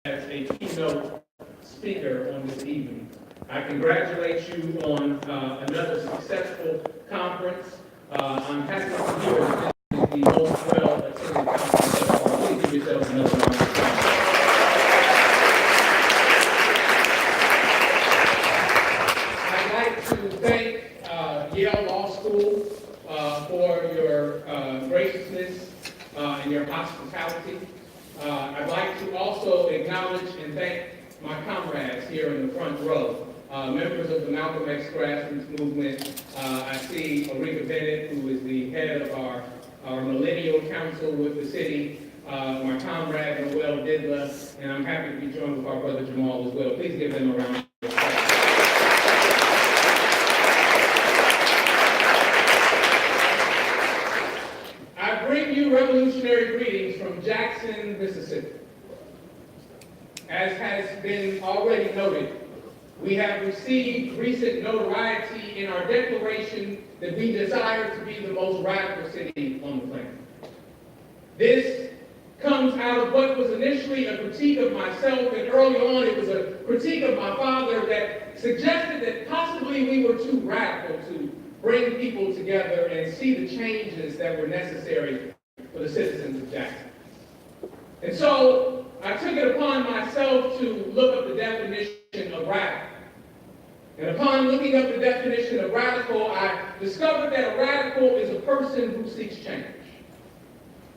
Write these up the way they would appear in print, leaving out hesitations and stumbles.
as a keynote speaker on this evening. I congratulate you on another successful conference. I'm happy to hear that this is the most well-attended conference ever. Please give yourselves another round of applause. I'd like to thank Yale Law School for your graciousness and your hospitality. I'd like to also acknowledge and thank my comrades here in the front row, members of the Malcolm X grassroots movement. I see Ulrika Bennett, who is the head of our Millennial Council with the city, my comrade Noel Didla, and I'm happy to be joined with our brother Jamal as well. Please give them a round of applause. Revolutionary greetings from Jackson, Mississippi. As has been already noted, we have received recent notoriety in our declaration that we desire to be the most radical city on the planet. This comes out of what was initially a critique of myself, and early on it was a critique of my father that suggested that possibly we were too radical to bring people together and see the changes that were necessary for the citizens of Jackson. And so I took it upon myself to look up the definition of radical. And upon looking up the definition of radical, I discovered that a radical is a person who seeks change.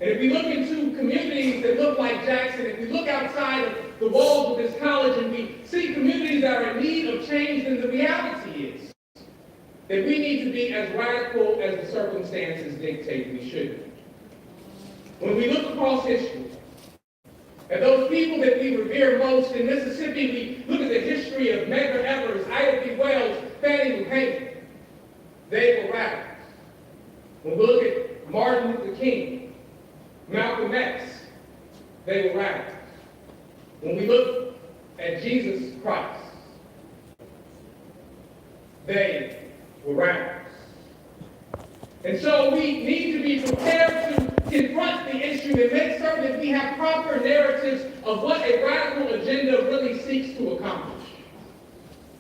And if we look into communities that look like Jackson, if we look outside of the walls of this college and we see communities that are in need of change, then the reality is that we need to be as radical as the circumstances dictate we should be. When we look across history, at those people that we revere most in Mississippi, we look at the history of Medgar Evers, Ida B. Wells, Fannie Lou Hamer. They were radicals. When we look at Martin Luther King, Malcolm X, they were radicals. When we look at Jesus Christ, they were radicals. And so we need to be prepared to confront the issue and make certain that we have proper narratives of what a radical agenda really seeks to accomplish.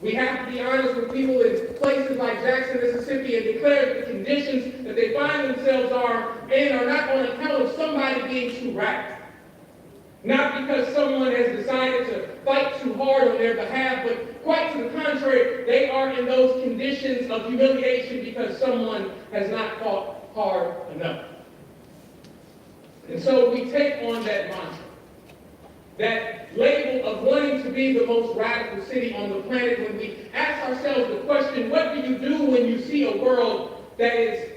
We have to be honest with people in places like Jackson, Mississippi, and declare that the conditions that they find themselves in are not on account of somebody being too radical. Not because someone has decided to fight too hard on their behalf, but quite to the contrary, they are in those conditions of humiliation because someone has not fought hard enough. And so we take on that mantra, that label of wanting to be the most radical city on the planet when we ask ourselves the question, what do you do when you see a world that is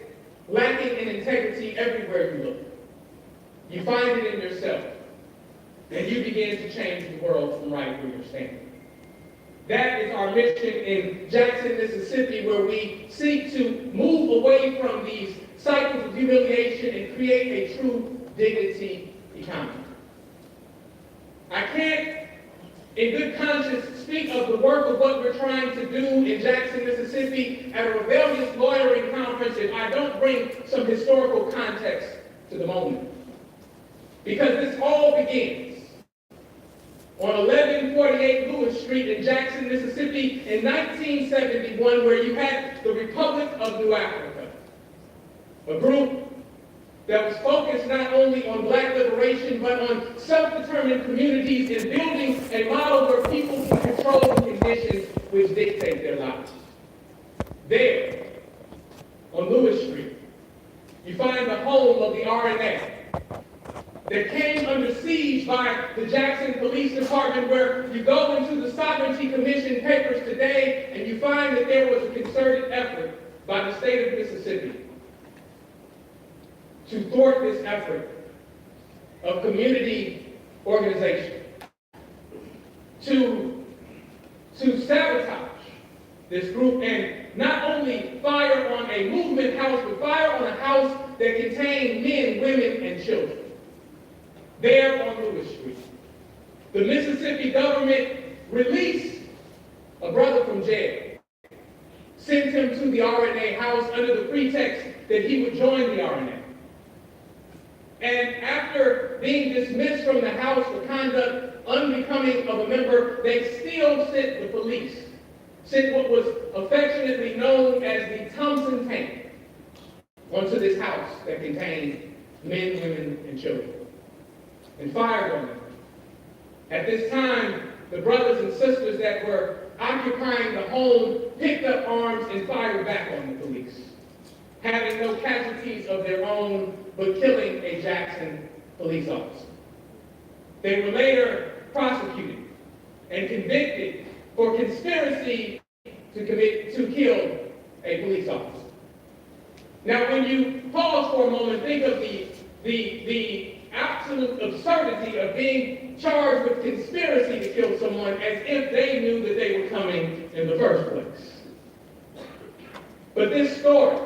lacking in integrity everywhere you look? You find it in yourself, and you begin to change the world from right where you're standing. That is our mission in Jackson, Mississippi, where we seek to move away from these cycles of humiliation and create a true dignity economy. I can't, in good conscience, speak of the work of what we're trying to do in Jackson, Mississippi at a rebellious lawyering conference if I don't bring some historical context to the moment. Because this all begins on 1148 Lewis Street in Jackson, Mississippi in 1971, where you had the Republic of New Africa, a group that was focused not only on black liberation, but on self-determined communities and building a model where people can control the conditions which dictate their lives. There, on Lewis Street, you find the home of the RNA that came under siege by the Jackson Police Department, where you go into the Sovereignty Commission papers today and you find that there was a concerted effort by the state of Mississippi to thwart this effort of community organization, to sabotage this group and not only fire on a movement house, but fire on a house that contained men, women, and children. There on Lewis Street, the Mississippi government released a brother from jail, sent him to the RNA house under the pretext that he would join the RNA. And after being dismissed from the house for conduct unbecoming of a member, they still sent the police, sent what was affectionately known as the Thompson tank onto this house that contained men, women, and children, and fired on them. At this time, the brothers and sisters that were occupying the home picked up arms and fired back on the police, having no casualties of their own, but killing a Jackson police officer. They were later prosecuted and convicted for conspiracy to kill a police officer. Now, when you pause for a moment, think of the absolute absurdity of being charged with conspiracy to kill someone as if they knew that they were coming in the first place. But this story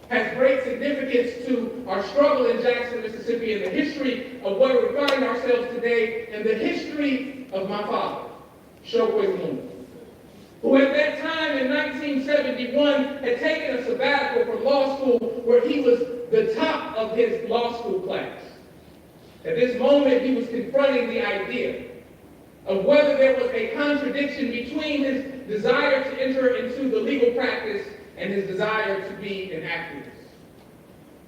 has great significance to our struggle in Jackson, Mississippi, and the history of where we find ourselves today, and the history of my father, Chokwe Lumumba, who at that time in 1971 had taken a sabbatical from law school where he was the top of his law school class. At this moment, he was confronting the idea of whether there was a contradiction between his desire to enter into the legal practice and his desire to be an activist.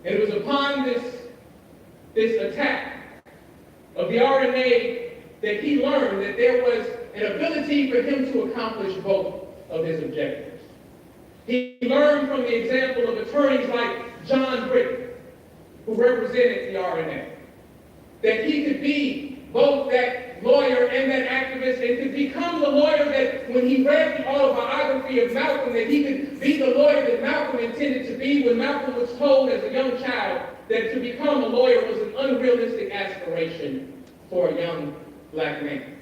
And it was upon this attack of the RNA that he learned that there was an ability for him to accomplish both of his objectives. He learned from the example of attorneys like John Britton, who represented the RNA, that he could be both that lawyer and that activist, and could become the lawyer that when he read the autobiography of Malcolm, that he could be the lawyer that Malcolm intended to be when Malcolm was told as a young child that to become a lawyer was an unrealistic aspiration for a young black man.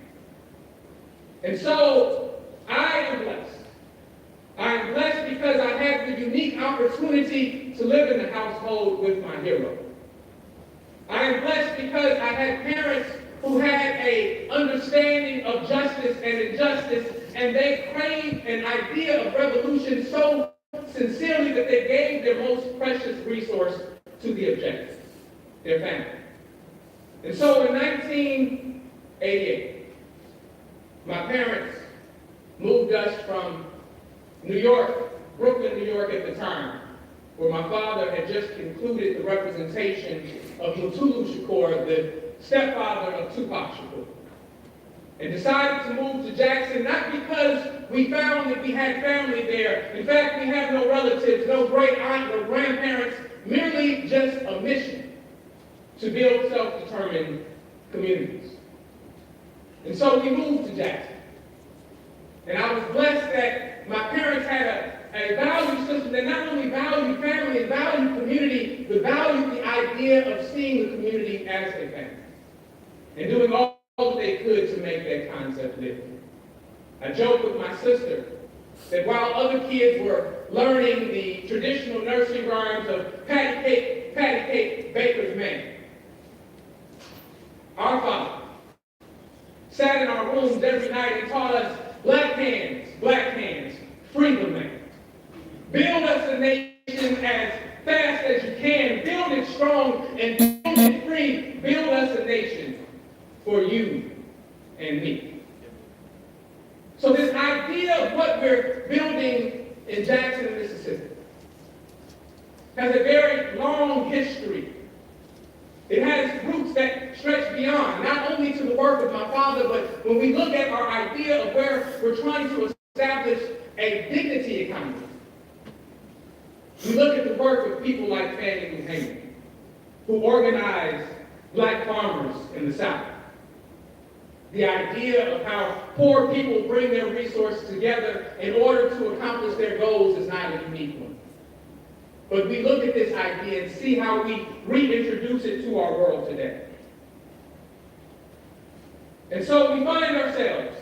And so I am blessed. I am blessed because I had the unique opportunity to live in the household with my hero. I am blessed because I had parents who had an understanding of justice and injustice, and they craved an idea of revolution so sincerely that they gave their most precious resource to the objective, their family. And so in 1988, my parents moved us from New York, Brooklyn, New York at the time, where my father had just concluded the representation of Mutulu Shakur, the stepfather of Tupac Shakur, and decided to move to Jackson, not because we found that we had family there. In fact, we have no relatives, no great aunt or grandparents, merely just a mission to build self-determined communities. And so we moved to Jackson. And I was blessed that my parents had a value system that not only valued family and valued community, but valued the idea of seeing the community as a family and doing all they could to make that concept live. I joke with my sister that while other kids were learning the traditional nursery rhymes of patty cake, baker's man, our father sat in our rooms every night and taught us black hands, freedom man. Build us a nation as fast as you can. Build it strong and build it free. Build us a nation for you and me. So this idea of what we're building in Jackson, Mississippi, has a very long history. It has roots that stretch beyond, not only to the work of my father, but when we look at our idea of where we're trying to establish a dignity economy. We look at the work of people like Fannie Lou Hamer, who organized black farmers in the South. The idea of how poor people bring their resources together in order to accomplish their goals is not a unique one. But we look at this idea and see how we reintroduce it to our world today. And so we find ourselves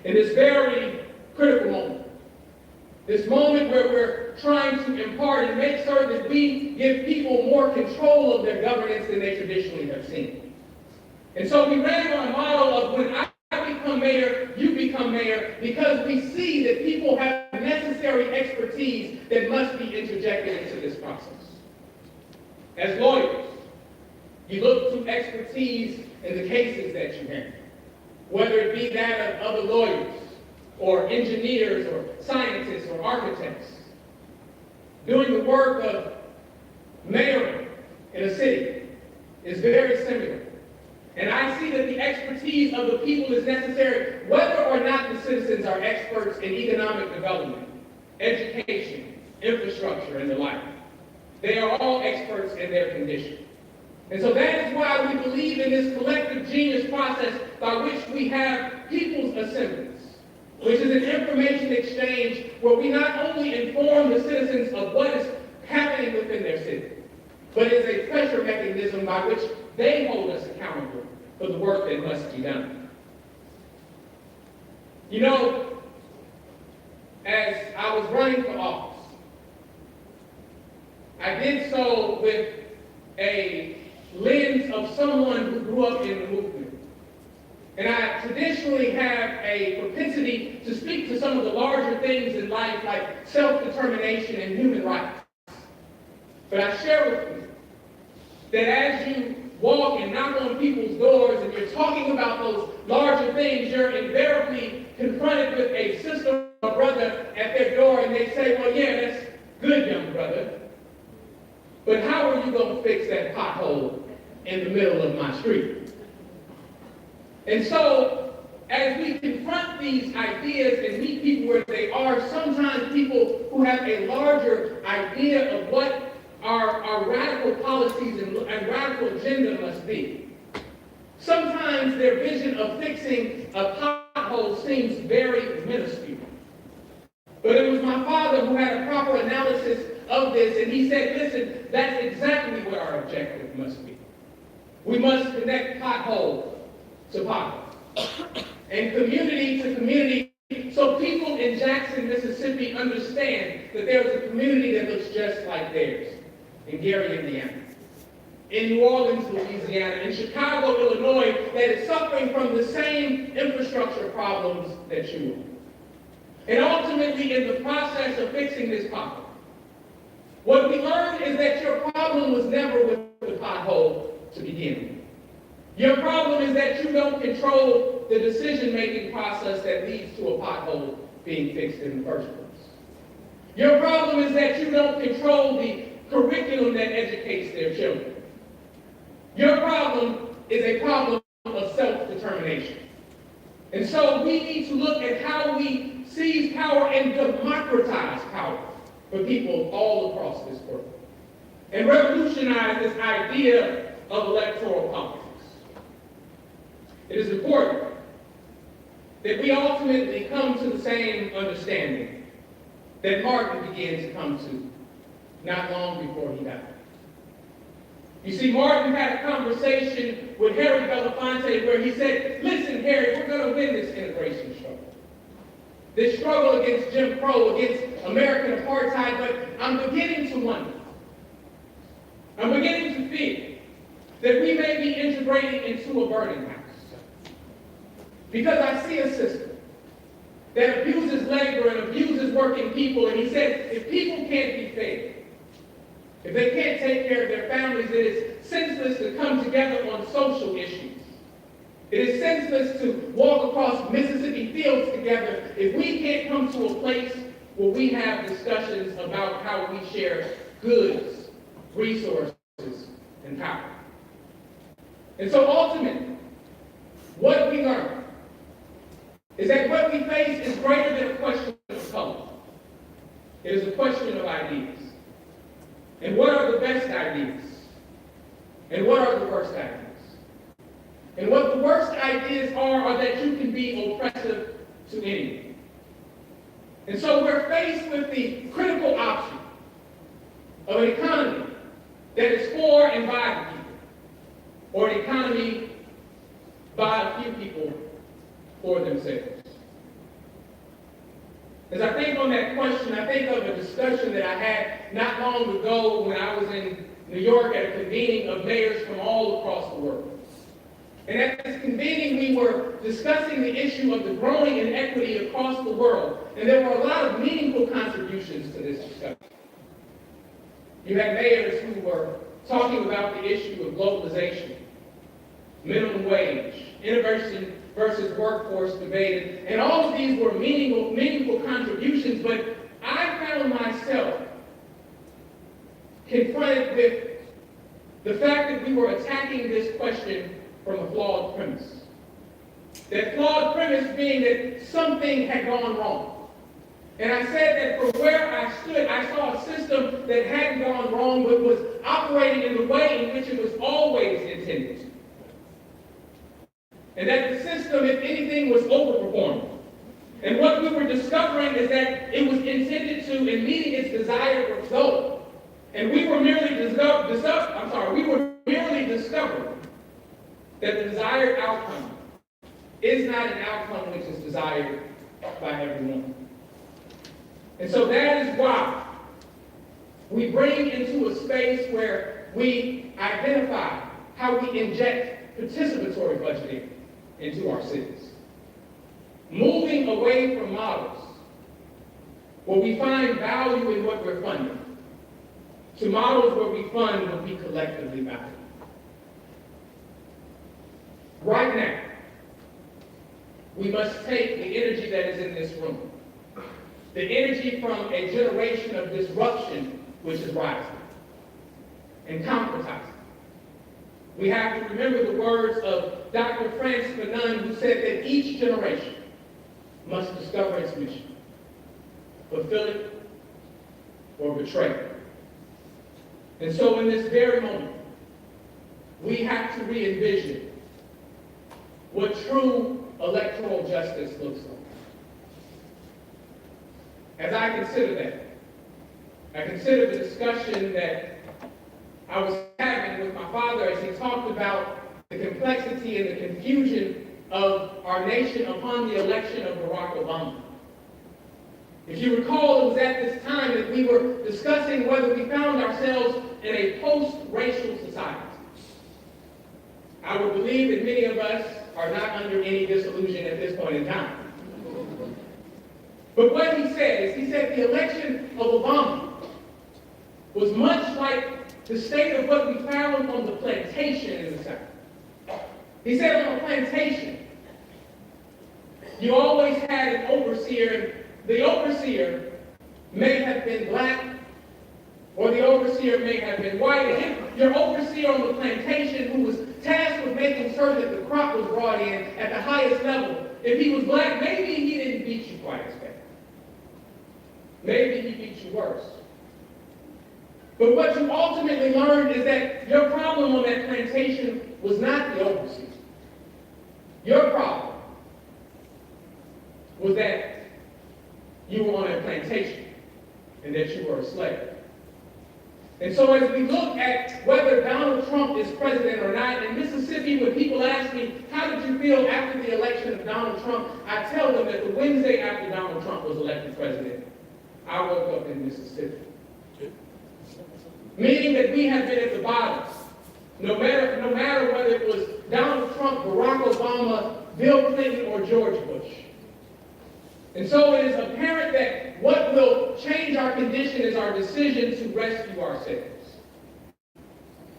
in this very critical moment. This moment where we're trying to impart and make certain that we give people more control of their governance than they traditionally have seen. And so we ran on a model of when I become mayor, you become mayor, because we see that people have necessary expertise that must be interjected into this process. As lawyers, you look to expertise in the cases that you handle, whether it be that of other lawyers or engineers or scientists or architects, doing the work of mayoring in a city is very similar. And I see that the expertise of the people is necessary, whether or not the citizens are experts in economic development, education, infrastructure, and the like. They are all experts in their condition. And so that is why we believe in this collective genius process by which we have people's assemblies, which is an information exchange where we not only inform the citizens of what is happening within their city, but is a pressure mechanism by which they hold us accountable for the work that must be done. You know, as I was running for office, I did so with a lens of someone who grew up in the movement. And I traditionally have a propensity to speak to some of the larger things in life, like self-determination and human rights. But I share with you that as you walk and knock on people's doors and you're talking about those larger things, you're invariably confronted with a sister or brother at their door, and they say, well, yeah, that's good, young brother, but how are you going to fix that pothole in the middle of my street? And so, as we confront these ideas and meet people where they are, sometimes people who have a larger idea of what our radical policies and radical agenda must be. Sometimes their vision of fixing a pothole seems very minuscule. But it was my father who had a proper analysis of this, and he said, listen, that's exactly what our objective must be. We must connect pothole to pothole, and community to community, so people in Jackson, Mississippi understand that there is a community that looks just like theirs. In Gary, Indiana, in New Orleans, Louisiana, in Chicago, Illinois, that is suffering from the same infrastructure problems that you are. And ultimately, in the process of fixing this pothole, what we learned is that your problem was never with the pothole to begin with. Your problem is that you don't control the decision-making process that leads to a pothole being fixed in the first place. Your problem is that you don't control the curriculum that educates their children. Your problem is a problem of self-determination. And so we need to look at how we seize power and democratize power for people all across this world and revolutionize this idea of electoral politics. It is important that we ultimately come to the same understanding that Martin began to come to not long before he died. You see, Martin had a conversation with Harry Belafonte where he said, listen, Harry, we're going to win this integration struggle. This struggle against Jim Crow, against American apartheid, but I'm beginning to wonder. I'm beginning to fear that we may be integrating into a burning house. Because I see a system that abuses labor and abuses working people, and he said, if people can't be fed, if they can't take care of their families, it is senseless to come together on social issues. It is senseless to walk across Mississippi fields together if we can't come to a place where we have discussions about how we share goods, resources, and power. And so ultimately, what we learn is that what we face is greater than a question of color. It is a question of ideas. And what are the best ideas? And what are the worst ideas? And what the worst ideas are that you can be oppressive to anyone. And so we're faced with the critical option of an economy that is for and by the people, or an economy by a few people for themselves. As I think on that question, I think of a discussion that I had not long ago when I was in New York at a convening of mayors from all across the world. And at this convening, we were discussing the issue of the growing inequity across the world. And there were a lot of meaningful contributions to this discussion. You had mayors who were talking about the issue of globalization, minimum wage, innovation versus workforce debate, and all of these were meaningful contributions, but I found myself confronted with the fact that we were attacking this question from a flawed premise. That flawed premise being that something had gone wrong. And I said that from where I stood, I saw a system that hadn't gone wrong, but was operating in the way in which it was always intended to. And that the system, if anything, was overperforming. And what we were discovering is that it was intended to, in meeting its desired result, and we were merely discovering that the desired outcome is not an outcome which is desired by everyone. And so that is why we bring into a space where we identify how we inject participatory budgeting into our cities. Moving away from models where we find value in what we're funding, to models where we fund what we collectively value. Right now, we must take the energy that is in this room, the energy from a generation of disruption which is rising, and concretize it. We have to remember the words of Dr. Francis Fanon, who said that each generation must discover its mission, fulfill it, or betray it. And so in this very moment, we have to re-envision what true electoral justice looks like. As I consider that, I consider the discussion that I was having with my father as he talked about the complexity and the confusion of our nation upon the election of Barack Obama. If you recall, it was at this time that we were discussing whether we found ourselves in a post-racial society. I would believe that many of us are not under any disillusion at this point in time. But what he said is, he said the election of Obama was much like the state of what we found on the plantation in the South. He said on a plantation, you always had an overseer, and the overseer may have been black, or the overseer may have been white. And your overseer on the plantation, who was tasked with making sure that the crop was brought in at the highest level, if he was black, maybe he didn't beat you quite as bad. Maybe he beat you worse. But what you ultimately learned is that your problem on that plantation was not the overseer. Your problem was that you were on a plantation and that you were a slave. And so as we look at whether Donald Trump is president or not, in Mississippi, when people ask me, how did you feel after the election of Donald Trump, I tell them that the Wednesday after Donald Trump was elected president, I woke up in Mississippi. Meaning that we have been at the bottom. No matter whether it was Donald Trump, Barack Obama, Bill Clinton, or George Bush. And so it is apparent that what will change our condition is our decision to rescue ourselves.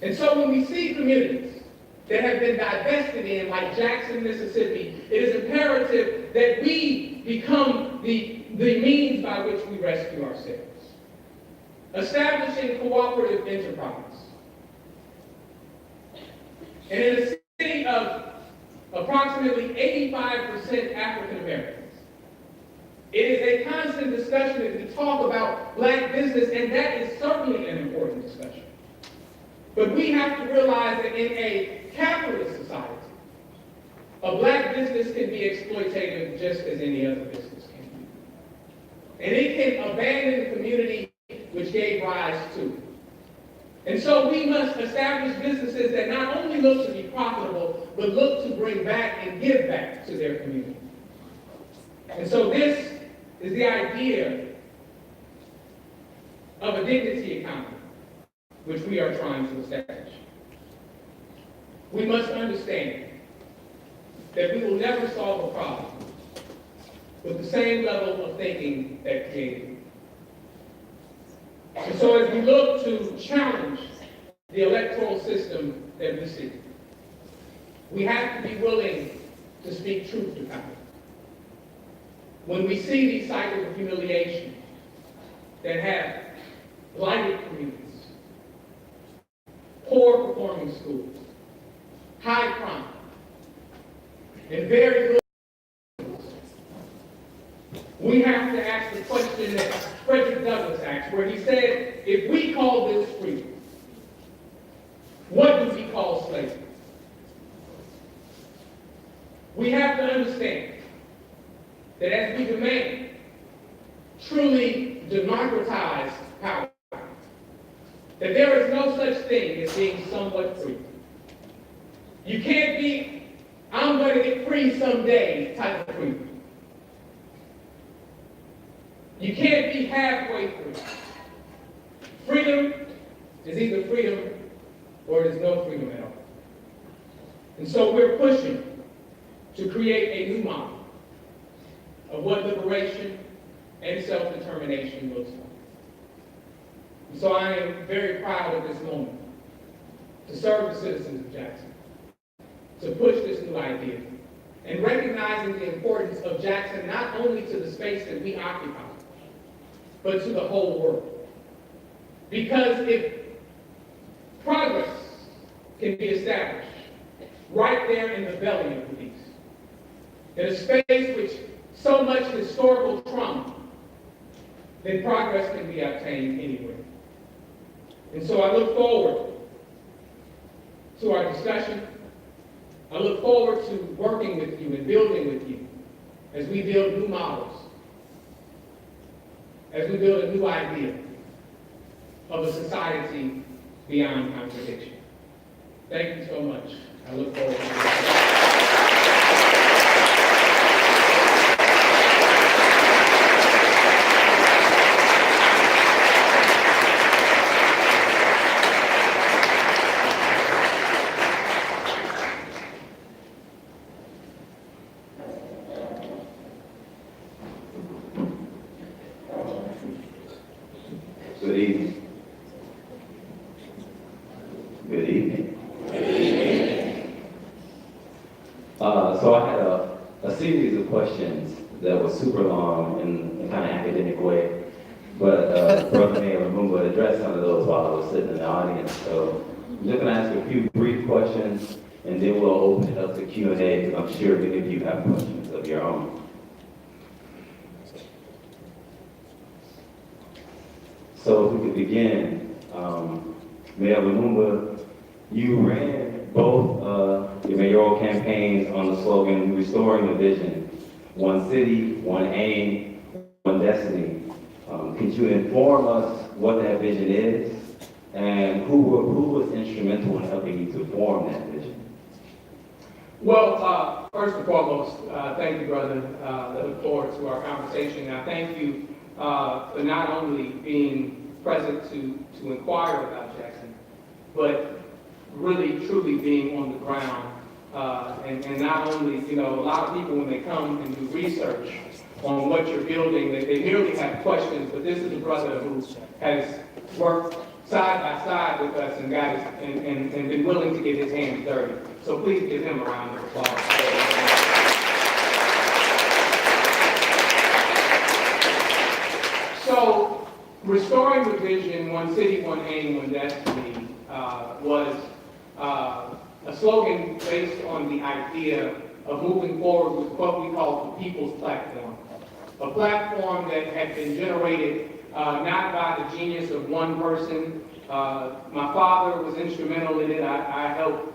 And so when we see communities that have been divested in, like Jackson, Mississippi, it is imperative that we become the means by which we rescue ourselves. Establishing cooperative enterprise. And in a city of approximately 85% African Americans, it is a constant discussion as we talk about black business, and that is certainly an important discussion. But we have to realize that in a capitalist society, a black business can be exploitative just as any other business can be. And it can abandon the community which gave rise to it. And so we must establish businesses that not only look to be profitable, but look to bring back and give back to their community. And so this is the idea of a dignity economy, which we are trying to establish. We must understand that we will never solve a problem with the same level of thinking that created it. And so as we look to challenge the electoral system that we see, We have to be willing to speak truth to power. When we see these cycles of humiliation that have blighted communities, poor performing schools, high crime, and very little, we have to ask the question that Frederick Douglass asked, where he said, if we call this freedom, what do we call slavery? We have to understand that as we demand truly democratized power, that there is no such thing as being somewhat free. You can't be, I'm going to get free someday type of freedom. You can't be halfway free. Freedom is either freedom or it is no freedom at all. And so we're pushing to create a new model of what liberation and self-determination looks like. And so I am very proud of this moment to serve the citizens of Jackson, to push this new idea, and recognizing the importance of Jackson not only to the space that we occupy, but to the whole world. Because if progress can be established right there in the belly of the beast, in a space which so much historical trauma, then progress can be obtained anywhere. And so I look forward to our discussion. I look forward to working with you and building with you as we build new models, as we build a new idea of a society beyond contradiction. Thank you so much. I look forward to it. Good evening. Good evening. So I had a series of questions that was super long in a kind of academic way, but Brother Mayor Lumumba addressed some of those while I was sitting in the audience. So I'm just going to ask a few brief questions, and then we'll open it up to Q&A, because I'm sure many of you have questions of your own. So if we could begin, Mayor Lumumba, you ran both your mayoral campaigns on the slogan, restoring the vision, one city, one aim, one destiny. Could you inform us what that vision is, and who was instrumental in helping you to form that vision? Well, first and foremost, thank you, brother. I look forward to our conversation. I thank you for not only being present to inquire about Jackson, but really, truly being on the ground. And not only, a lot of people, when they come and do research on what you're building, they merely have questions, but this is a brother who has worked side by side with us and and been willing to get his hands dirty. So please give him a round of applause. So, restoring the vision, one city, one aim, one destiny, was a slogan based on the idea of moving forward with what we call the People's Platform. A platform that had been generated not by the genius of one person. My father was instrumental in it. I helped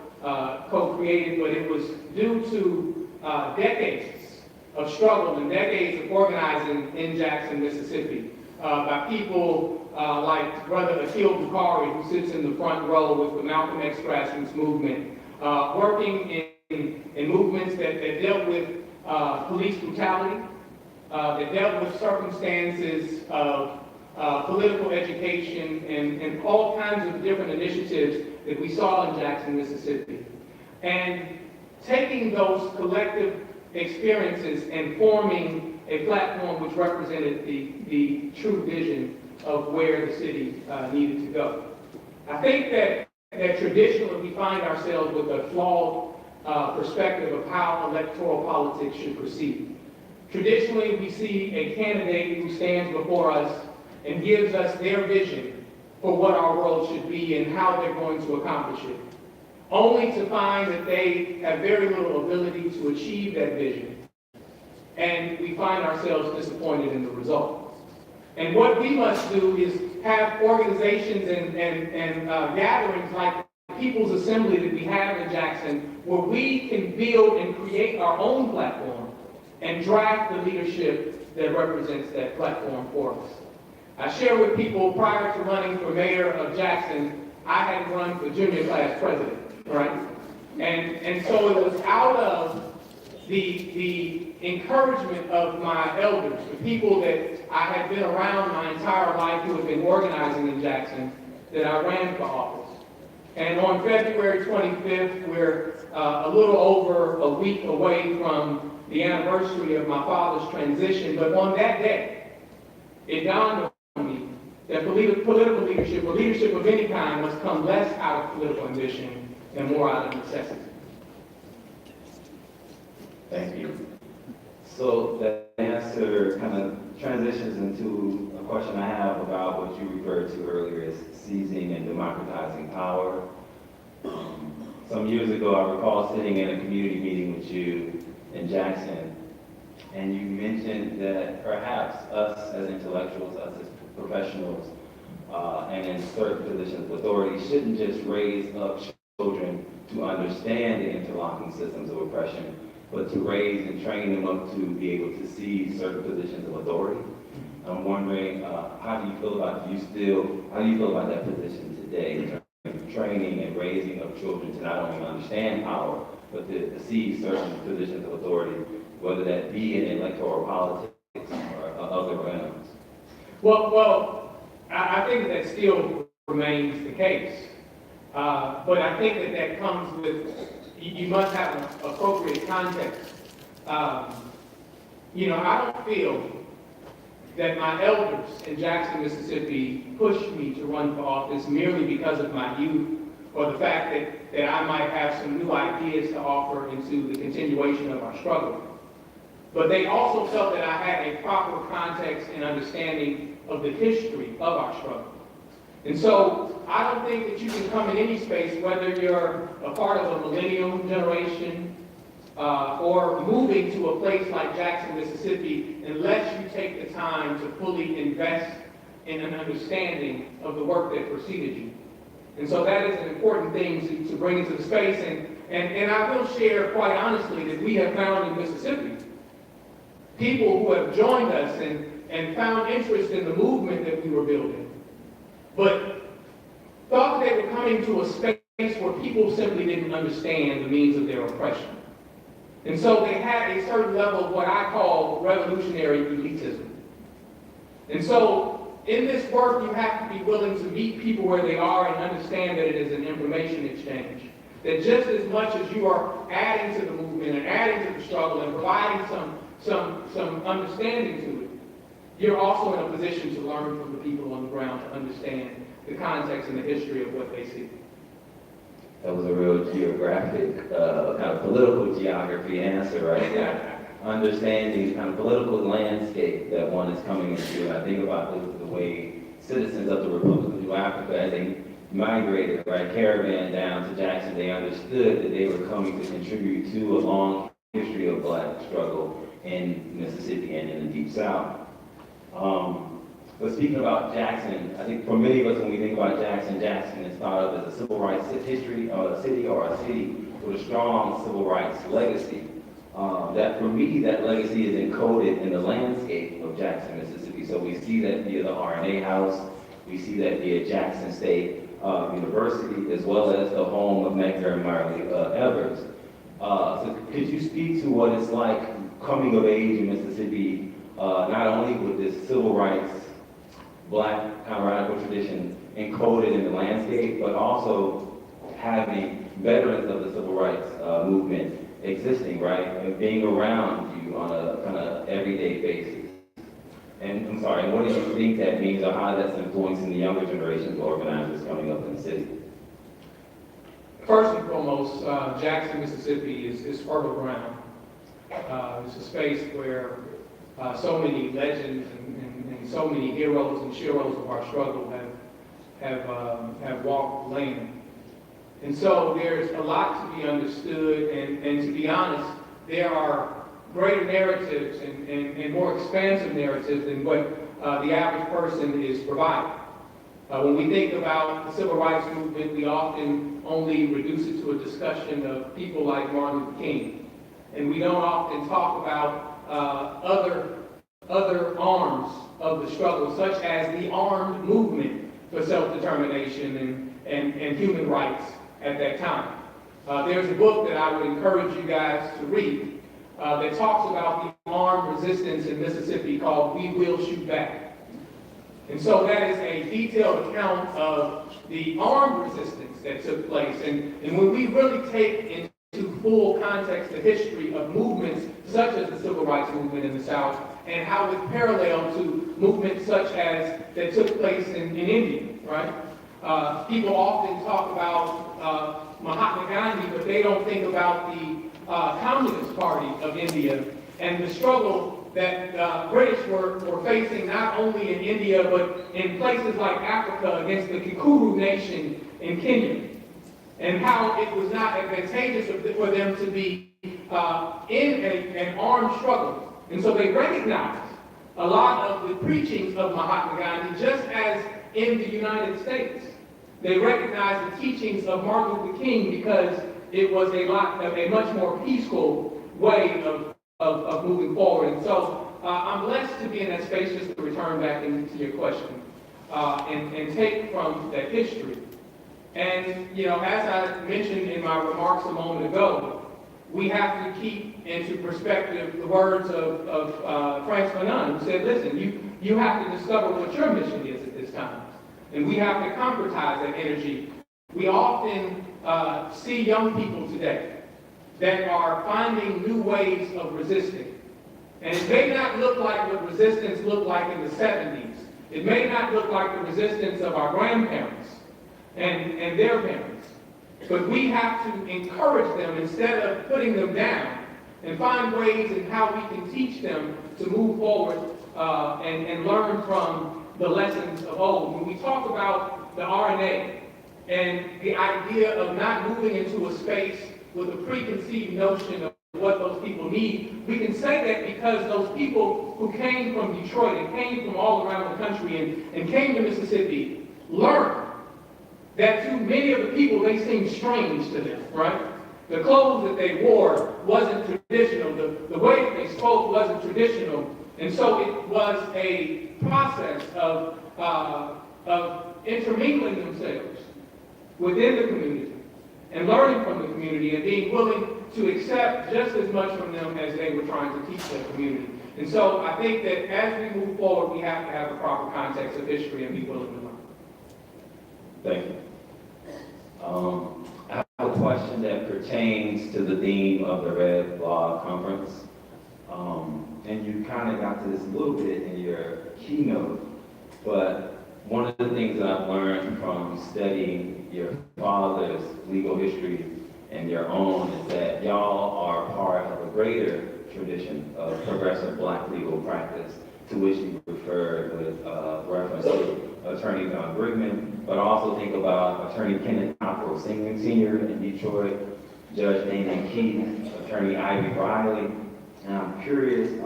co-create it, but it was due to decades of struggle and decades of organizing in Jackson, Mississippi, by people like Brother Akil Bukhari, who sits in the front row with the Malcolm X grassroots movement, working in movements that dealt with police brutality, that dealt with circumstances of political education and all kinds of different initiatives that we saw in Jackson, Mississippi. And taking those collective experiences and forming a platform which represented the true vision of where the city needed to go. I think that traditionally we find ourselves with a flawed perspective of how electoral politics should proceed. Traditionally, we see a candidate who stands before us and gives us their vision for what our world should be and how they're going to accomplish it, only to find that they have very little ability to achieve that vision. And we find ourselves disappointed in the result. And what we must do is have organizations and gatherings like the People's Assembly that we have in Jackson, where we can build and create our own platform and draft the leadership that represents that platform for us. I share with people, prior to running for mayor of Jackson, I had run for junior class president, right? And so it was out of the encouragement of my elders, the people that I had been around my entire life who had been organizing in Jackson, that I ran for office. And on February 25th, we're a little over a week away from the anniversary of my father's transition, but on that day, it dawned on me that political leadership, or leadership of any kind, must come less out of political ambition and more out of necessity. Thank you. So that answer kind of transitions into a question I have about what you referred to earlier as seizing and democratizing power. Some years ago, I recall sitting in a community meeting with you in Jackson, and you mentioned that perhaps us as intellectuals, us as professionals, and in certain positions of authority shouldn't just raise up children to understand the interlocking systems of oppression, but to raise and train them up to be able to see certain positions of authority. I'm wondering, how do you feel about that position today, in terms of training and raising of children to not only understand power, but to see certain positions of authority, whether that be in electoral politics or other realms? Well, I think that still remains the case. But I think that comes with, you must have an appropriate context. I don't feel that my elders in Jackson, Mississippi pushed me to run for office merely because of my youth or the fact that I might have some new ideas to offer into the continuation of our struggle. But they also felt that I had a proper context and understanding of the history of our struggle. And so I don't think that you can come in any space, whether you're a part of a millennial generation or moving to a place like Jackson, Mississippi, unless you take the time to fully invest in an understanding of the work that preceded you. And so that is an important thing to bring into the space. And I will share quite honestly that we have found in Mississippi people who have joined us and found interest in the movement that we were building, but thought that they were coming to a space where people simply didn't understand the means of their oppression. And so they had a certain level of what I call revolutionary elitism. And so in this work, you have to be willing to meet people where they are and understand that it is an information exchange. That just as much as you are adding to the movement and adding to the struggle and providing some understanding to it, you're also in a position to learn from the people on the ground to understand the context and the history of what they see. That was a real geographic, kind of political geography answer, right? Understanding the kind of political landscape that one is coming into. And I think about the way citizens of the Republic of New Africa, as they migrated, right, caravan down to Jackson, they understood that they were coming to contribute to a long history of Black struggle in Mississippi and in the Deep South. But speaking about Jackson, I think for many of us, when we think about Jackson, Jackson is thought of as a civil rights history, a city with a strong civil rights legacy. That for me, that legacy is encoded in the landscape of Jackson, Mississippi. So we see that via the RNA House, we see that via Jackson State University, as well as the home of Medgar and Marley Evers. So could you speak to what it's like coming of age in Mississippi, not only with this civil rights, Black kind of radical tradition encoded in the landscape, but also having veterans of the civil rights movement existing, right, and being around you on a kind of everyday basis. And what do you think that means, or how that's influencing the younger generations of organizers coming up in the city? First and foremost, Jackson, Mississippi is fertile ground. It's a space where so many legends and so many heroes and sheroes of our struggle have walked the land. And so there's a lot to be understood, and to be honest, there are greater narratives and more expansive narratives than what the average person is provided. When we think about the civil rights movement, we often only reduce it to a discussion of people like Martin Luther King. And we don't often talk about other arms of the struggle, such as the armed movement for self-determination and human rights at that time. There's a book that I would encourage you guys to read that talks about the armed resistance in Mississippi called We Will Shoot Back. And so that is a detailed account of the armed resistance that took place. And when we really take into full context the history of movements such as the civil rights movement in the South, and how it's parallel to movements such as that took place in India, right? People often talk about Mahatma Gandhi, but they don't think about the Communist Party of India and the struggle that British were facing not only in India, but in places like Africa against the Kikuyu nation in Kenya, and how it was not advantageous for them to be in an armed struggle. And so they recognized a lot of the preachings of Mahatma Gandhi, just as in the United States. They recognized the teachings of Martin Luther King because it was a much more peaceful way of moving forward. And so I'm blessed to be in that space, just to return back into your question, and take from that history. And, you know, as I mentioned in my remarks a moment ago, we have to keep into perspective the words of Frantz Fanon, who said, listen, you have to discover what your mission is at this time. And we have to concretize that energy. We often see young people today that are finding new ways of resisting. And it may not look like what resistance looked like in the 70s. It may not look like the resistance of our grandparents and their parents. But we have to encourage them instead of putting them down, and find ways in how we can teach them to move forward and learn from the lessons of old. When we talk about the RNA and the idea of not moving into a space with a preconceived notion of what those people need, we can say that because those people who came from Detroit and came from all around the country and came to Mississippi learned that to many of the people, they seemed strange to them, right? The clothes that they wore wasn't traditional. The way that they spoke wasn't traditional. And so it was a process of intermingling themselves within the community and learning from the community and being willing to accept just as much from them as they were trying to teach their community. And so I think that as we move forward, we have to have a proper context of history and be willing to learn. Thank you. I have a question that pertains to the theme of the Red Blog Conference. And you kind of got to this a little bit in your keynote, but one of the things that I've learned from studying your father's legal history and your own is that y'all are part of a greater tradition of progressive black legal practice, to which you referred with reference to Attorney John Brigman, but also think about Attorney Kenneth Cockrell Sr. in Detroit, Judge Dana Keith, Attorney Ivy Riley. And I'm curious,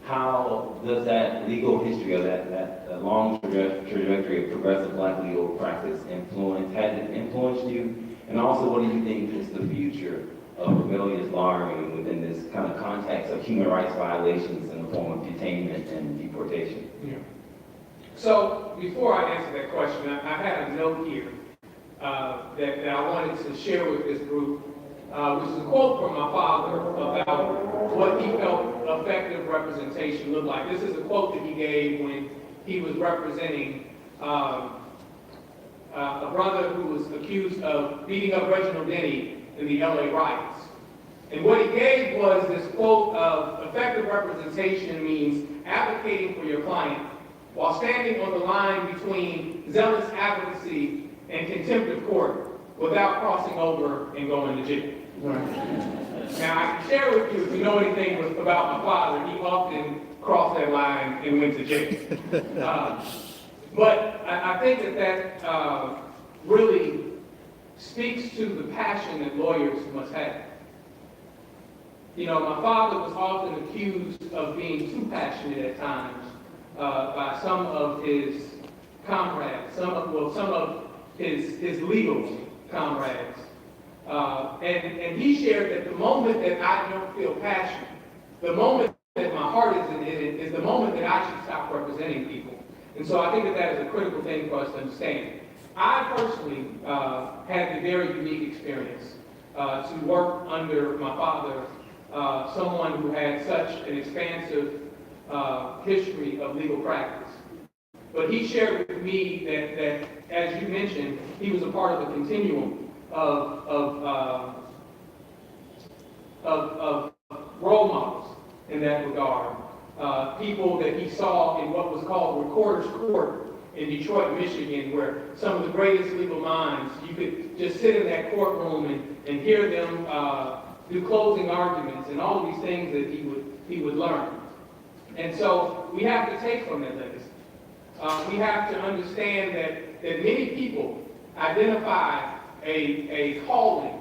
how does that legal history or that long trajectory of progressive black legal practice has it influenced you? And also, what do you think is the future of rebellious lawyering within this kind of context of human rights violations in the form of detainment and deportation? Yeah. So before I answer that question, I had a note here that I wanted to share with this group, which is a quote from my father about what he felt effective representation looked like. This is a quote that he gave when he was representing a brother who was accused of beating up Reginald Denny in the LA riots. And what he gave was this quote of effective representation means advocating for your client while standing on the line between zealous advocacy and contempt of court, without crossing over and going to jail. Now, I can share with you, if you know anything about my father, he often crossed that line and went to jail. But I think that really speaks to the passion that lawyers must have. You know, my father was often accused of being too passionate at times by some of his comrades, some of his legal comrades. And he shared that the moment that I don't feel passion, the moment that my heart is in it, is the moment that I should stop representing people. And so I think that is a critical thing for us to understand. I personally had the very unique experience to work under my father, someone who had such an expansive history of legal practice. But he shared with me that, as you mentioned, he was a part of a continuum of role models in that regard. People that he saw in what was called Recorder's Court in Detroit, Michigan, where some of the greatest legal minds, you could just sit in that courtroom and hear them do closing arguments and all of these things that he would learn. And so we have to take from that legacy. We have to understand that many people identify a calling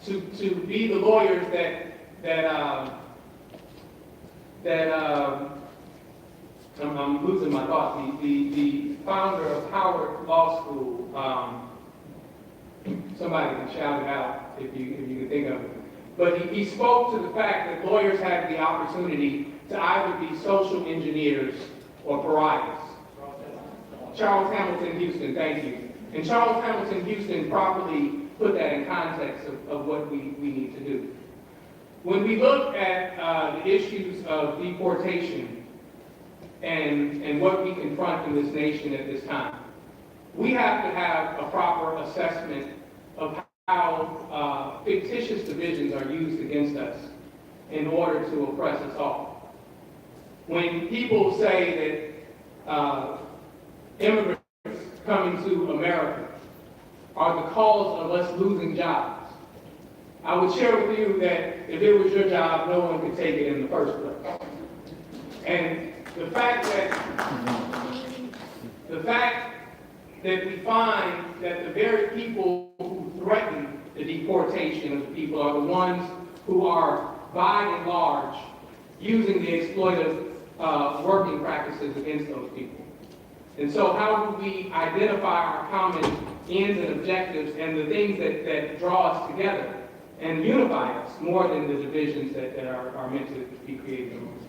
to be the lawyers I'm losing my thought. The founder of Howard Law School, somebody can shout it out if you can think of it. But he spoke to the fact that lawyers have the opportunity to either be social engineers or pariahs. Charles Hamilton Houston, thank you. And Charles Hamilton Houston properly put that in context of what we need to do. When we look at the issues of deportation and what we confront in this nation at this time, we have to have a proper assessment of how fictitious divisions are used against us in order to oppress us all. When people say that immigrants coming to America are the cause of us losing jobs, I would share with you that if it was your job, no one could take it in the first place. And the fact that we find that the very people who threaten the deportation of the people are the ones who are, by and large, using the exploitive working practices against those people. And so how do we identify our common ends and objectives and the things that draw us together and unify us more than the divisions that are meant to be created among us?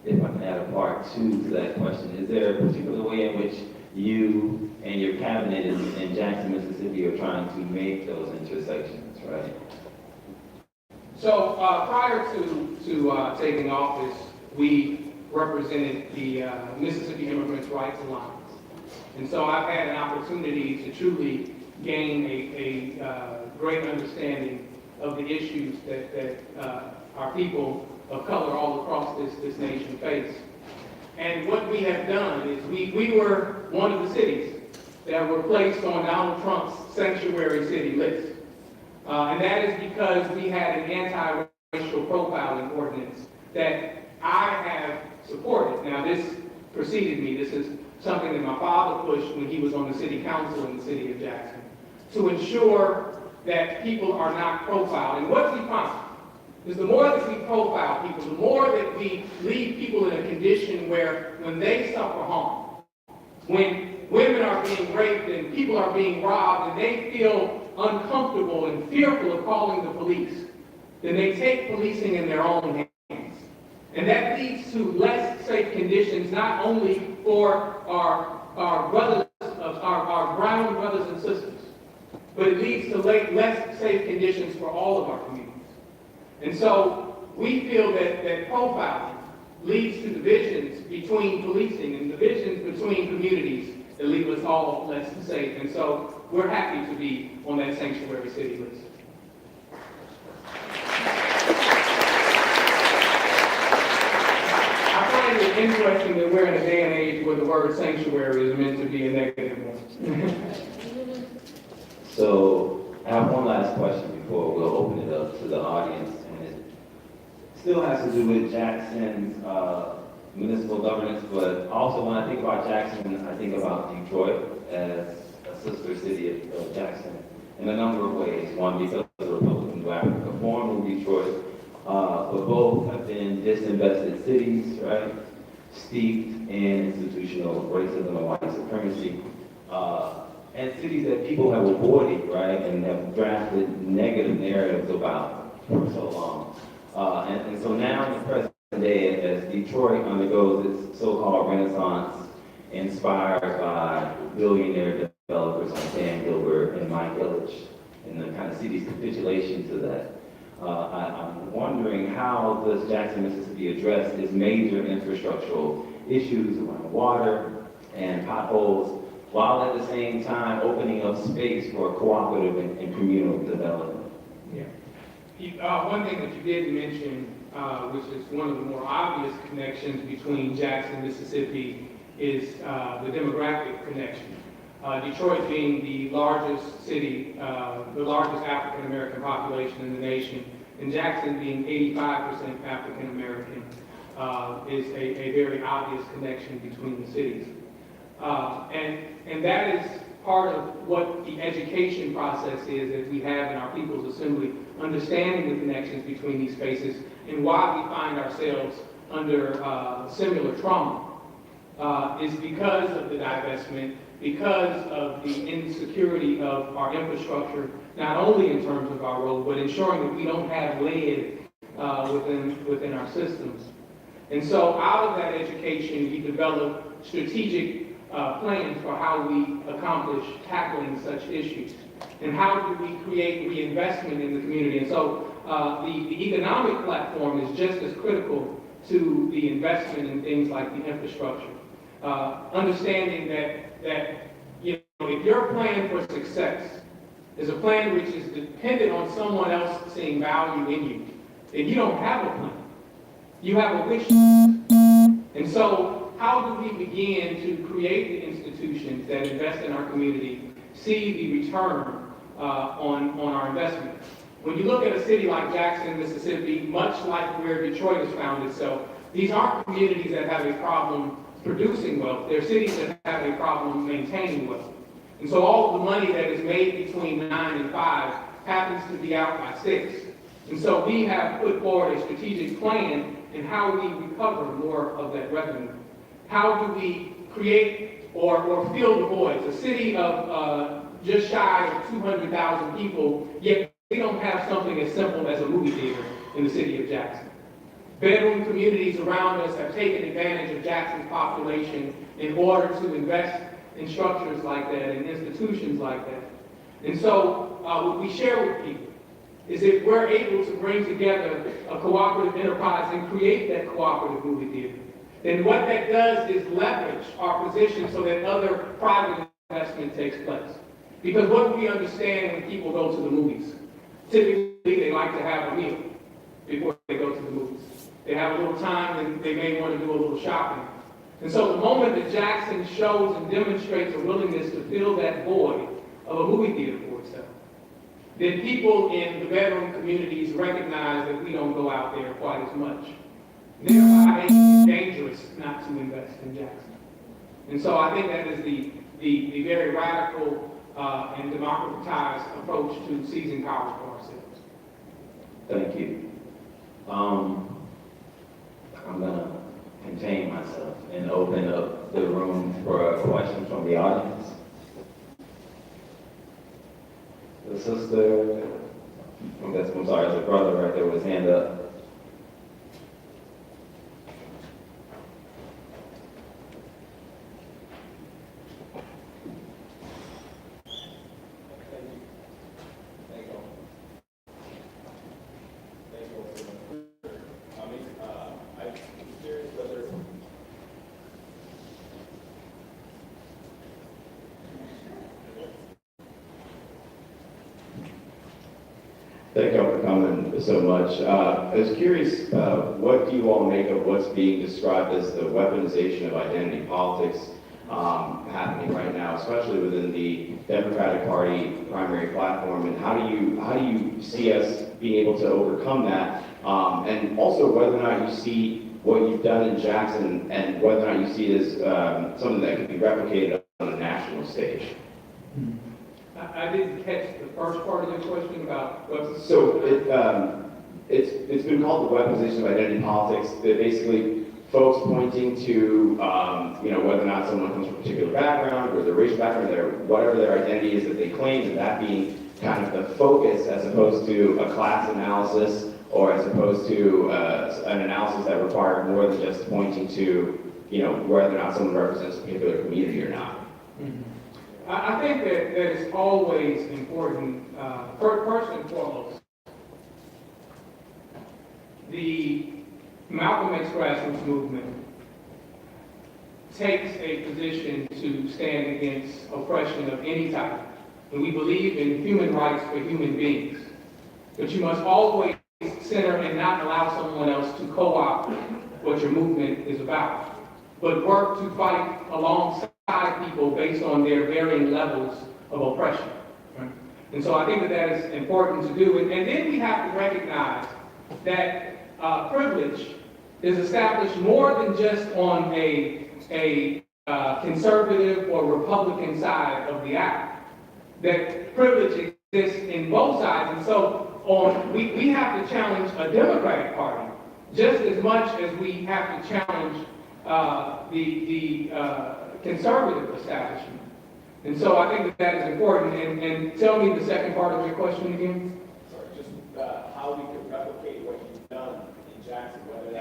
If I can add a part two to that question, is there a particular way in which you and your cabinet in Jackson, Mississippi are trying to make those intersections, right? So prior to taking office, we represented the Mississippi Immigrants' Rights Alliance. And so I've had an opportunity to truly gain a great understanding of the issues that our people of color all across this nation face. And what we have done is we were one of the cities that were placed on Donald Trump's sanctuary city list. And that is because we had an anti-racial profiling ordinance that I have supported. Now, this preceded me. This is something that my father pushed when he was on the city council in the city of Jackson, to ensure that people are not profiled. And what we find is the more that we profile people, the more that we leave people in a condition where when they suffer harm, when women are being raped and people are being robbed and they feel uncomfortable and fearful of calling the police, then they take policing in their own hands. And that leads to less safe conditions, not only for our brothers, our brown brothers and sisters, but it leads to less safe conditions for all of our communities. And so we feel that profiling leads to divisions between policing and divisions between communities that leave us all less safe. And so we're happy to be on that sanctuary city list. I find it interesting that we're in a day and age where the word sanctuary is meant to be a negative one. So I have one last question before we'll open it up to the audience, and it still has to do with Jackson's municipal governance, but also when I think about Jackson, I think about Detroit as a sister city of Jackson in a number of ways. One, because the Republicans of Africa formed in Detroit, but both have been disinvested cities, right? Steeped in institutional racism and white supremacy, and cities that people have avoided, right, and have drafted negative narratives about for so long. And so now in the present day, as Detroit undergoes its so-called renaissance, inspired by billionaire developers like Dan Gilbert and Mike Ilitch, and the kind of city's capitulation to that, I'm wondering how does Jackson, Mississippi address its major infrastructural issues around water and potholes, while at the same time opening up space for cooperative and communal development? Yeah. One thing that you did mention, which is one of the more obvious connections between Jackson, Mississippi, is the demographic connection. Detroit being the largest city, the largest African American population in the nation, and Jackson being 85% African American, is a very obvious connection between the cities. And that is part of what the education process is that we have in our People's Assembly, understanding the connections between these spaces and why we find ourselves under similar trauma, is because of the divestment, because of the insecurity of our infrastructure, not only in terms of our road, but ensuring that we don't have lead within our systems. And so out of that education, we develop strategic plans for how we accomplish tackling such issues. And how do we create reinvestment in the community? And so the economic platform is just as critical to the investment in things like the infrastructure. Understanding that you know, if your plan for success is a plan which is dependent on someone else seeing value in you, then you don't have a plan. You have a wish. And so how do we begin to create the institutions that invest in our community, see the return on our investment? When you look at a city like Jackson, Mississippi, much like where Detroit has found itself, these aren't communities that have a problem producing wealth. They're cities that have a problem maintaining wealth. And so all of the money that is made between 9 and 5 happens to be out by 6. And so we have put forward a strategic plan in how we recover more of that revenue. How do we create or fill the voids? A city of just shy of 200,000 people, yet we don't have something as simple as a movie theater in the city of Jackson. Bedroom communities around us have taken advantage of Jackson's population in order to invest in structures like that and institutions like that. And so what we share with people is if we're able to bring together a cooperative enterprise and create that cooperative movie theater, then what that does is leverage our position so that other private investment takes place. Because what do we understand when people go to the movies? Typically, they like to have a meal before they go to the movies. They have a little time and they may want to do a little shopping. And so the moment that Jackson shows and demonstrates a willingness to fill that void of a movie theater for itself, then people in the bedroom communities recognize that we don't go out there quite as much. Thereby making it dangerous not to invest in Jackson. And so I think that is the very radical and democratized approach to seizing power for ourselves. Thank you. I'm going to contain myself and open up the room for questions from the audience. The sister, I'm sorry, the brother right there with his hand up. Thank you all for coming so much. I was curious, what do you all make of what's being described as the weaponization of identity politics happening right now, especially within the Democratic Party primary platform, and how do you see us being able to overcome that, and also whether or not you see what you've done in Jackson and whether or not you see it as something that can be replicated on a national stage. I didn't catch the first part of your question about what's... So it's been called the weaponization of identity politics. That basically folks pointing to whether or not someone comes from a particular background or their racial background, whatever their identity is that they claim, and that being kind of the focus as opposed to a class analysis or as opposed to an analysis that required more than just pointing to whether or not someone represents a particular community or not. Mm-hmm. I think that it's always important, first and foremost, the Malcolm X grassroots movement takes a position to stand against oppression of any type. And we believe in human rights for human beings. But you must always center and not allow someone else to co-opt what your movement is about, but work to fight alongside people based on their varying levels of oppression. Right? And so I think that is important to do. And then we have to recognize that privilege is established more than just on a conservative or Republican side of the aisle. That privilege exists in both sides. And so we have to challenge a Democratic Party just as much as we have to challenge the conservative establishment. And so I think that is important. And tell me the second part of your question again. Sorry, just how we could replicate what you've done in Jackson, whether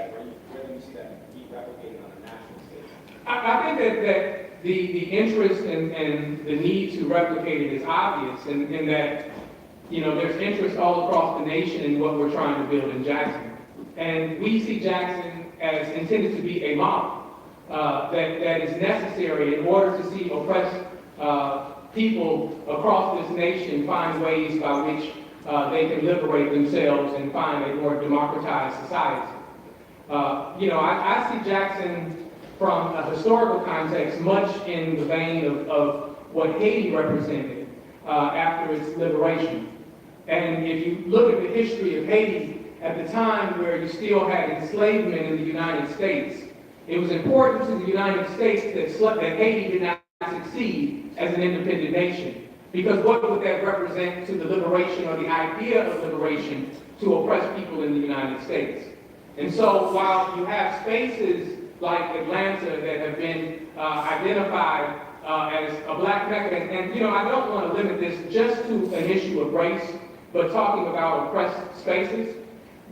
you see that be replicated on a national stage. I think that the interest and the need to replicate it is obvious, in that there's interest all across the nation in what we're trying to build in Jackson. And we see Jackson as intended to be a model that is necessary in order to see oppressed people across this nation find ways by which they can liberate themselves and find a more democratized society. I see Jackson from a historical context much in the vein of what Haiti represented after its liberation. And if you look at the history of Haiti, at the time where you still had enslavement in the United States, it was important to the United States that Haiti did not succeed as an independent nation. Because what would that represent to the liberation or the idea of liberation to oppress people in the United States? And so while you have spaces like Atlanta that have been identified as a black Mecca, and I don't want to limit this just to an issue of race, but talking about oppressed spaces.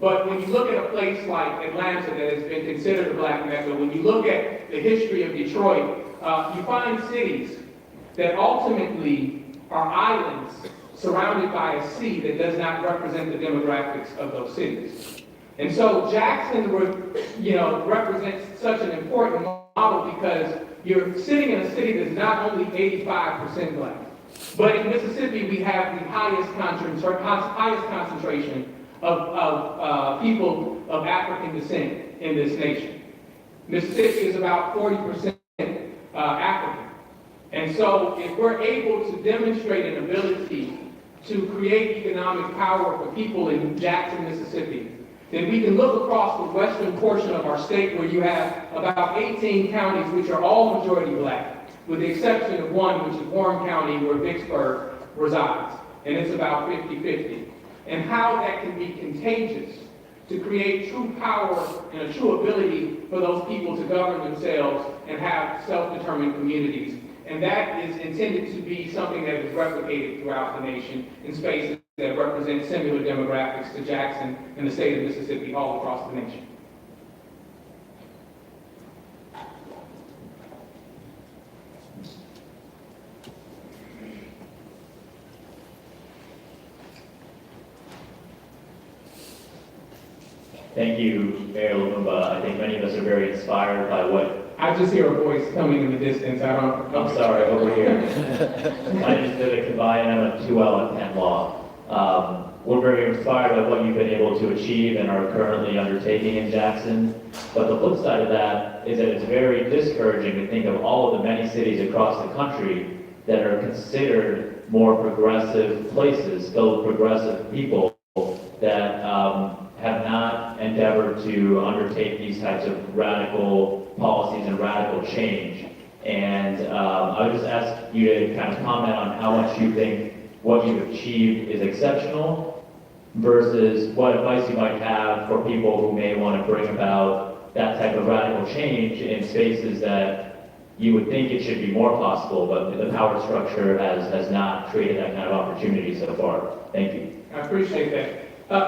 But when you look at a place like Atlanta that has been considered a black Mecca, when you look at the history of Detroit, you find cities that ultimately are islands surrounded by a sea that does not represent the demographics of those cities. And so Jackson represents such an important model because you're sitting in a city that's not only 85% black, but in Mississippi we have the highest concentration of people of African descent in this nation. Mississippi is about 40% African. And so if we're able to demonstrate an ability to create economic power for people in Jackson, Mississippi, then we can look across the western portion of our state where you have about 18 counties which are all majority black, with the exception of one, which is Warren County, where Vicksburg resides, and it's about 50-50. And how that can be contagious to create true power and a true ability for those people to govern themselves and have self-determined communities. And that is intended to be something that is replicated throughout the nation in spaces that represent similar demographics to Jackson and the state of Mississippi all across the nation. Thank you, Mayor Lumumba. I think many of us are very inspired by what... I just hear a voice coming in the distance. I'm sorry, over here. My name is Vivek Kabai, and I'm a 2L at Penn Law. we're very inspired by what you've been able to achieve and are currently undertaking in Jackson. But the flip side of that is that it's very discouraging to think of all of the many cities across the country that are considered more progressive places, filled with progressive people that have not endeavored to undertake these types of radical policies and radical change. And I would just ask you to kind of comment on how much you think what you've achieved is exceptional versus what advice you might have for people who may want to bring about that type of radical change in spaces that you would think it should be more possible, but the power structure has not created that kind of opportunity so far. Thank you. I appreciate that.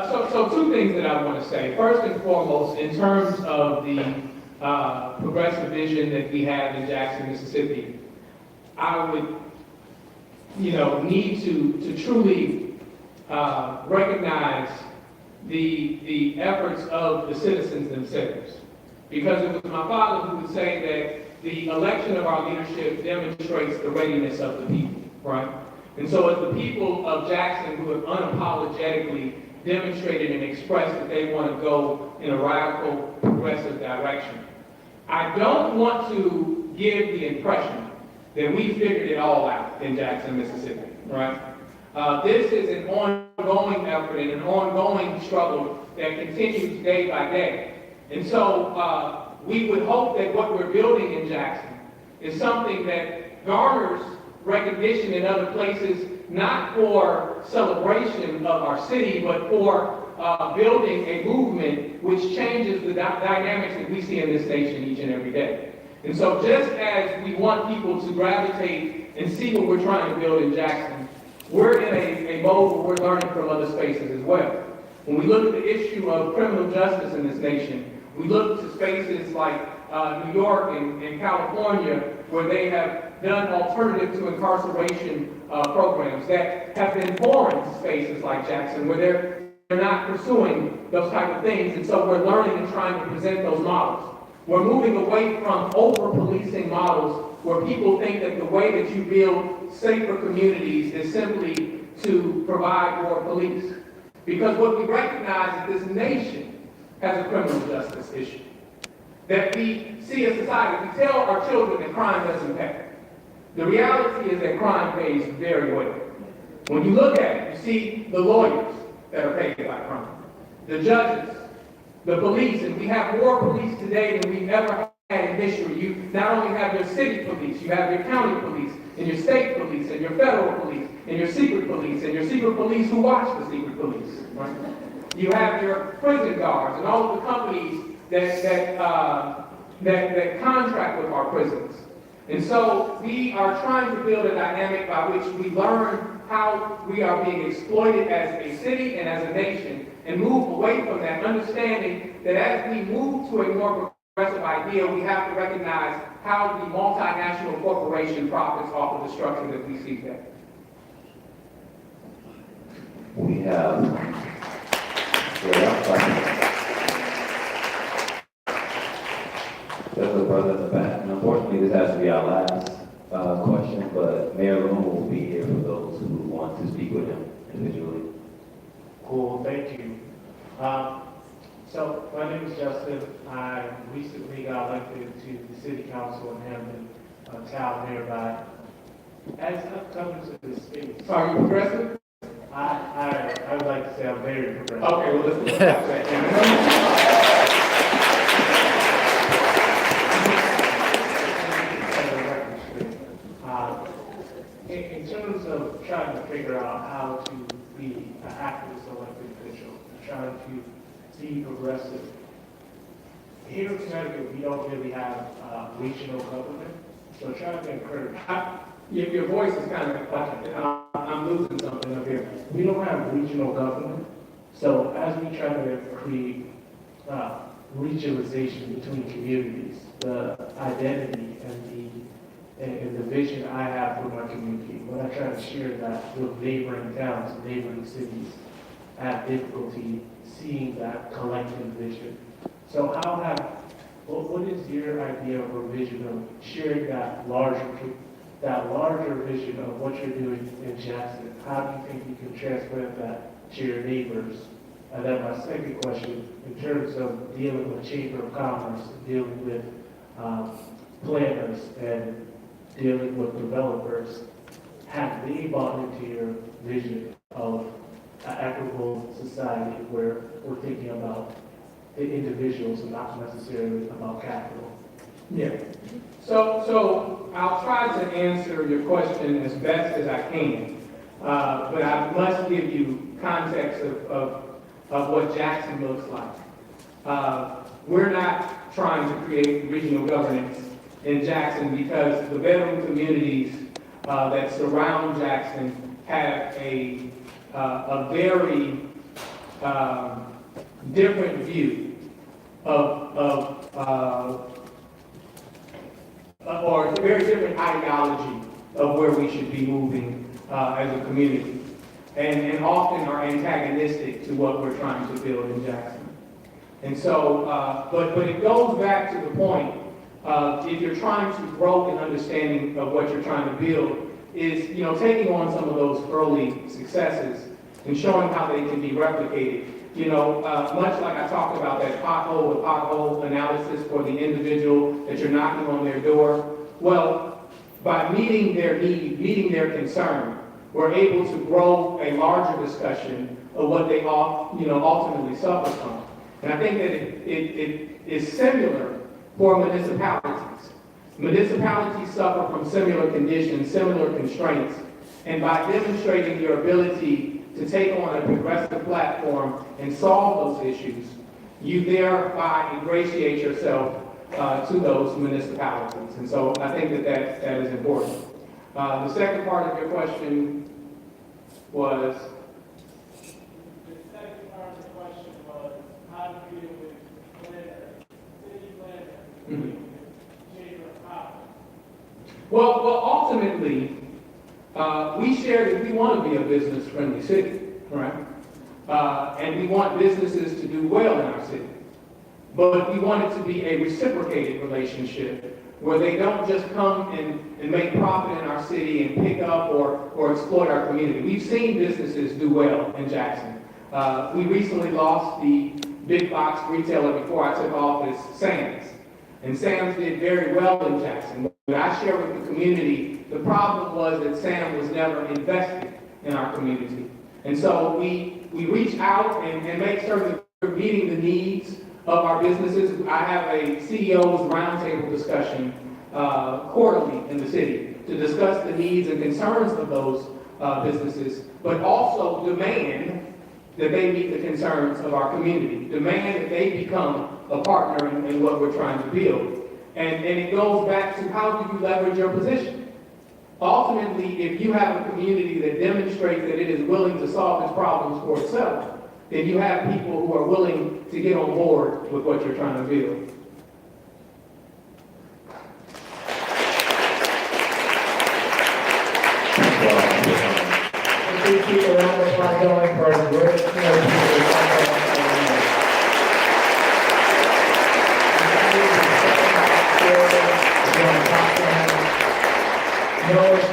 So two things that I want to say. First and foremost, in terms of the progressive vision that we have in Jackson, Mississippi, I would, need to truly recognize the efforts of the citizens themselves. Because it was my father who would say that the election of our leadership demonstrates the readiness of the people, right? And so it's the people of Jackson who have unapologetically demonstrated and expressed that they want to go in a radical, progressive direction. I don't want to give the impression that we figured it all out in Jackson, Mississippi, right? This is an ongoing effort and an ongoing struggle that continues day by day. And so we would hope that what we're building in Jackson is something that garners recognition in other places, not for celebration of our city, but for building a movement which changes the dynamics that we see in this nation each and every day. And so just as we want people to gravitate and see what we're trying to build in Jackson, we're in a mode where we're learning from other spaces as well. When we look at the issue of criminal justice in this nation, we look to spaces like New York and California, where they have done alternative to incarceration programs that have been foreign to spaces like Jackson, where they're not pursuing those type of things. And so we're learning and trying to present those models. We're moving away from over-policing models where people think that the way that you build safer communities is simply to provide more police. Because what we recognize is this nation has a criminal justice issue. That we see as society, we tell our children that crime doesn't pay. The reality is that crime pays very well. When you look at it, you see the lawyers that are paid by crime, the judges, the police, and we have more police today than we've ever had in history. You not only have your city police, you have your county police, and your state police, and your federal police, and your secret police, and your secret police who watch the secret police, right? You have your prison guards and all of the companies that contract with our prisons. And so we are trying to build a dynamic by which we learn how we are being exploited as a city and as a nation, and move away from that, understanding that as we move to a more progressive idea, we have to recognize how the multinational corporation profits off of the structure that we see today. We have, there's a brother in the back, and unfortunately this has to be our last question, but Mayor Lumumba will be here for those who want to speak with him individually. Cool, thank you. So my name is Justin. I recently got elected to the city council in Hampton, a town nearby. As I've come into this space, Are you progressive? I would like to say I'm very progressive. Okay, well, let's stop that. In terms of trying to figure out how to be an activist elected official, trying to be progressive, here in Connecticut, we don't really have regional government, so trying to encourage. Your voice is kind of, I'm losing something up here. We don't have regional government, so as we try to create regionalization between communities, the identity and the vision I have for my community, when I try to share that with neighboring towns and neighboring cities, I have difficulty seeing that collective vision. So what is your idea of a vision of sharing that larger vision of what you're doing in Jackson? How do you think you can transplant that share neighbors. And then my second question, in terms of dealing with Chamber of Commerce, dealing with planners and dealing with developers, have they bought into your vision of an equitable society where we're thinking about the individuals and not necessarily about capital? Yeah. So I'll try to answer your question as best as I can, but I must give you context of what Jackson looks like. We're not trying to create regional governance in Jackson because the veteran communities that surround Jackson have a very different view or a very different ideology of where we should be moving as a community, and often are antagonistic to what we're trying to build in Jackson. And so, but it goes back to the point of if you're trying to grow an understanding of what you're trying to build, is taking on some of those early successes and showing how they can be replicated. Much like I talked about that pothole analysis for the individual that you're knocking on their door. Well, by meeting their need, meeting their concern, we're able to grow a larger discussion of what they ultimately suffer from. And I think that it is similar for municipalities. Municipalities suffer from similar conditions, similar constraints, and by demonstrating your ability to take on a progressive platform and solve those issues, you thereby ingratiate yourself to those municipalities. And so I think that is important. The second part of your question was? The second part of the question was how to deal with planner, city planner, Chamber of Commerce. Well, ultimately, we share that we want to be a business-friendly city, right? And we want businesses to do well in our city. But we want it to be a reciprocated relationship where they don't just come and make profit in our city and pick up or exploit our community. We've seen businesses do well in Jackson. We recently lost the big box retailer before I took office, Sam's. And Sam's did very well in Jackson. But I share with the community, the problem was that Sam was never invested in our community. And so we reach out and make sure that we're meeting the needs of our businesses. I have a CEO's roundtable discussion quarterly in the city to discuss the needs and concerns of those businesses, but also demand that they meet the concerns of our community, demand that they become a partner in what we're trying to build. And it goes back to how do you leverage your position? Ultimately, if you have a community that demonstrates that it is willing to solve its problems for itself, then you have people who are willing to get on board with what you're trying to build. Please keep a round of applause going for a great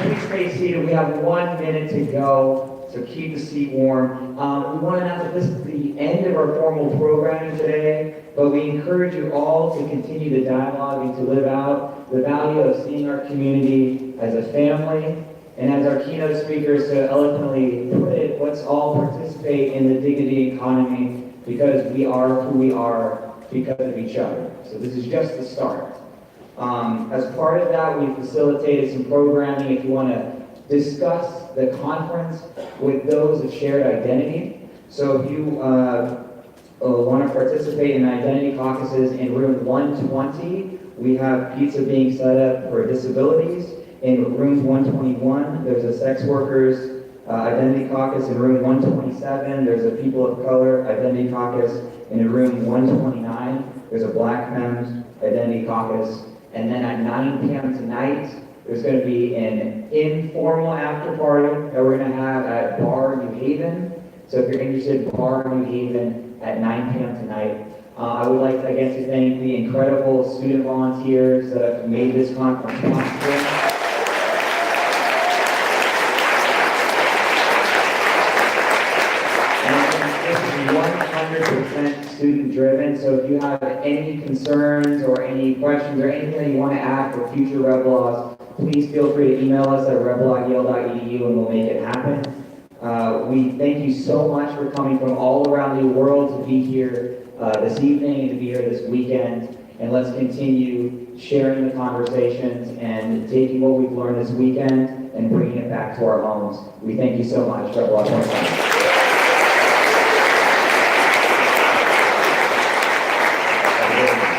please stay seated. We have 1 minute to go, so keep the seat warm. We want to announce that this is the end of our formal programming today, but we encourage you all to continue the dialogue and to live out the value of seeing our community as a family. And as our keynote speaker so eloquently put it, let's all participate in the dignity economy because we are who we are because of each other. So this is just the start. As part of that, we facilitated some programming if you want to discuss the conference with those of shared identity. So if you want to participate in identity caucuses in room 120, we have pizza being set up for disabilities. In room 121, there's a sex workers identity caucus. In room 127, there's a people of color identity caucus. And in room 129, there's a black men's identity caucus. And then at 9 p.m. tonight, there's going to be an informal after party that we're going to have at Bar New Haven. So if you're interested, Bar New Haven at 9 p.m. tonight. I would like, again, to thank the incredible student volunteers that have made this conference possible. And community-driven, so if you have any concerns or any questions or anything that you want to add for future reblogs, please feel free to email us at reblog@yale.edu and we'll make it happen. We thank you so much for coming from all around the world to be here this evening and to be here this weekend. And let's continue sharing the conversations and taking what we've learned this weekend and bringing it back to our homes. We thank you so much. Reblog.